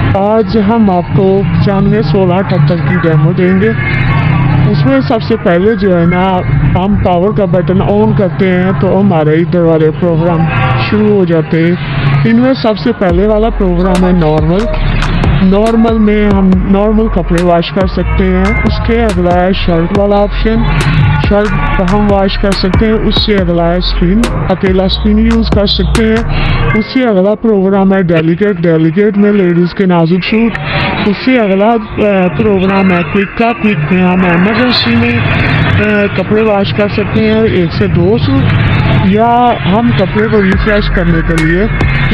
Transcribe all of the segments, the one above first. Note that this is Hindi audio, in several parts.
आज हम आपको 951678 की डेमो देंगे। उसमें सबसे पहले जो है ना, हम पावर का बटन ऑन करते हैं तो हमारे इधर वाले प्रोग्राम शुरू हो जाते हैं। इनमें सबसे पहले वाला प्रोग्राम है नॉर्मल में हम नॉर्मल कपड़े वॉश कर सकते हैं। उसके अगला है शर्ट वाला ऑप्शन, शर्ट हम वॉश कर सकते हैं। उससे अगला है स्पिन, अकेला स्पिन यूज़ कर सकते हैं। उससे अगला प्रोग्राम है डेलीकेट में लेडीज़ के नाजुक सूट। उससे अगला प्रोग्राम है क्विक में हम एमरजेंसी में कपड़े वॉश कर सकते हैं 1 से 2 सूट, या हम कपड़े को रिफ्रेश करने के लिए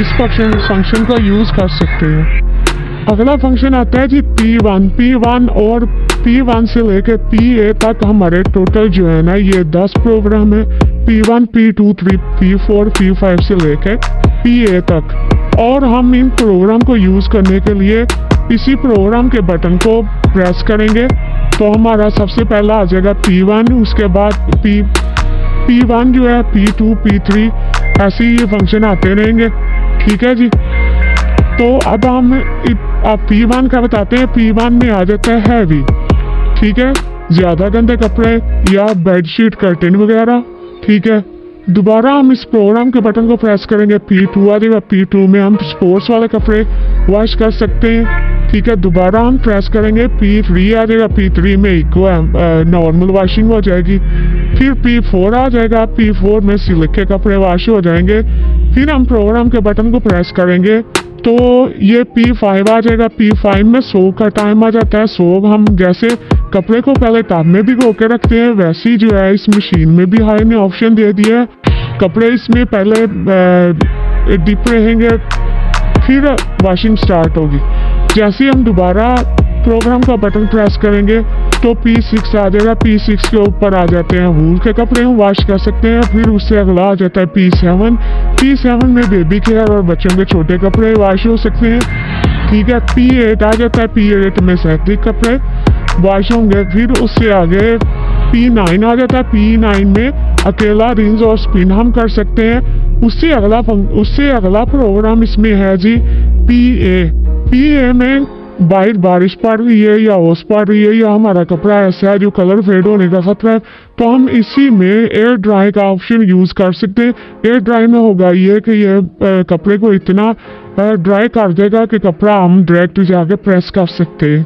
इस फंक्शन को यूज़ कर सकते हैं। अगला फंक्शन आता है जी P1 और P1 से लेकर PA तक हमारे टोटल जो है ना ये 10 प्रोग्राम है। P1, P2, P4, P5 से लेकर PA तक। और हम इन प्रोग्राम को यूज़ करने के लिए इसी प्रोग्राम के बटन को प्रेस करेंगे तो हमारा सबसे पहला आ जाएगा P1, उसके बाद P1 जो है P2, P3 ऐसे ही ये फंक्शन आते रहेंगे। ठीक है जी। तो अब हम P1 का बताते हैं। P1 में आ जाता है हैवी, ठीक है, ज़्यादा गंदे कपड़े या बेडशीट कर्टन वगैरह। ठीक है, दोबारा हम इस प्रोग्राम के बटन को प्रेस करेंगे, P2 आ जाएगा। P2 में हम स्पोर्ट्स वाले कपड़े वॉश कर सकते हैं। ठीक है, दोबारा हम प्रेस करेंगे, P3 आ जाएगा। P3 में इको नॉर्मल वॉशिंग हो जाएगी। फिर P4 आ जाएगा। P4 में सिल्क के कपड़े वॉश हो जाएंगे। फिर हम प्रोग्राम के बटन को प्रेस करेंगे तो ये P5 आ जाएगा। P5 में सोप का टाइम आ जाता है। सोप हम जैसे कपड़े को पहले टब में भिगो के रखते हैं, वैसे ही जो है इस मशीन में भी हाई ने ऑप्शन दे दिया है। कपड़े इसमें पहले डिप रहेंगे, फिर वॉशिंग स्टार्ट होगी। जैसे ही हम दोबारा प्रोग्राम का बटन प्रेस करेंगे तो P6 आ जाएगा। P6 के ऊपर आ जाते हैं वूल के कपड़े हम वॉश कर सकते हैं। फिर उससे अगला आ जाता है P7 में बेबी केयर और बच्चों के छोटे कपड़े वॉश हो सकते हैं। ठीक है, P8 आ जाता है। P8 में सैनिटरी कपड़े वॉश होंगे। फिर उससे आगे P9 आ जाता है। P9 में अकेला रिंस और स्पिन हम कर सकते हैं। उससे अगला प्रोग्राम इसमें है जी PA में बारिश पड़ रही है या ओस पड़ रही है या हमारा कपड़ा ऐसा है जो कलर फेड होने का खतरा है, तो हम इसी में एयर ड्राई का ऑप्शन यूज़ कर सकते हैं। एयर ड्राई में होगा ये कि ये कपड़े को इतना ड्राई कर देगा कि कपड़ा हम डायरेक्ट जाके प्रेस कर सकते हैं।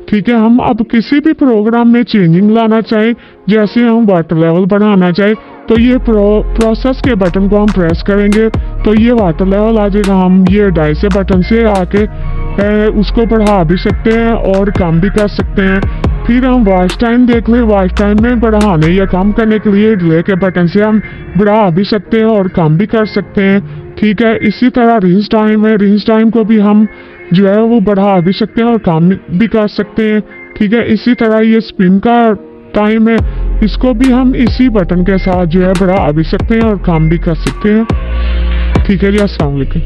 ठीक है, हम अब किसी भी प्रोग्राम में चेंजिंग लाना चाहें, जैसे हम वाटर लेवल बढ़ाना चाहें तो ये प्रोसेस के बटन को हम प्रेस करेंगे तो ये वाटर लेवल आ जाएगा। हम ये डाई से बटन से आके उसको बढ़ा भी सकते हैं और कम भी कर सकते हैं। फिर हम वॉच टाइम देख लें। वॉच टाइम में बढ़ाने या कम करने के लिए डिले के बटन से हम बढ़ा भी सकते हैं और कम भी कर सकते हैं। ठीक है, इसी तरह रिंस टाइम है। रिंस टाइम को भी हम जो है वो बढ़ा भी सकते हैं और कम भी कर सकते हैं। ठीक है, इसी तरह ये स्पिन का टाइम है, इसको भी हम इसी बटन के साथ जो है बढ़ा भी सकते हैं और काम भी कर सकते हैं। ठीक है जी, अस्सलाम वालेकुम।